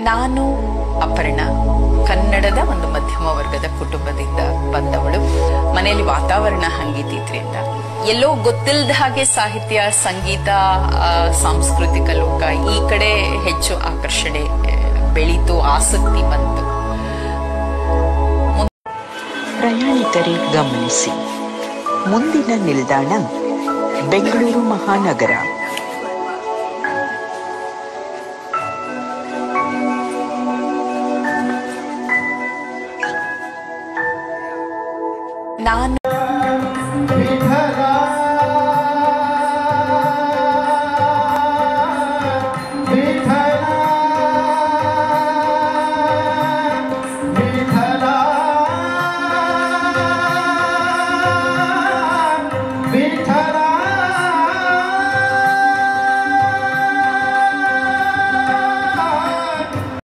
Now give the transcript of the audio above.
ನಾನು ಅಪರ್ಣ ಕನ್ನಡದ ಒಂದು ಮಧ್ಯಮ ವರ್ಗದ ಕುಟುಂಬದಿಂದ ಬಂದವಳು. ಮನೆಯಲ್ಲಿ ವಾತಾವರಣ ಹಂಗಿದ್ದಿದ್ರಿಂದ ಎಲ್ಲೋ ಗೊತ್ತಿಲ್ಲದ ಹಾಗೆ ಸಾಹಿತ್ಯ, ಸಂಗೀತ, ಸಾಂಸ್ಕೃತಿಕ ಲೋಕ ಈ ಕಡೆ ಹೆಚ್ಚು ಆಕರ್ಷಣೆ ಬೆಳೀತು, ಆಸಕ್ತಿ ಬಂತು. ಪ್ರಯಾಣಿಕರೇ ಗಮನಿಸಿ, ಮುಂದಿನ ನಿಲ್ದಾಣ ಬೆಂಗಳೂರು ಮಹಾನಗರ. ನಾನು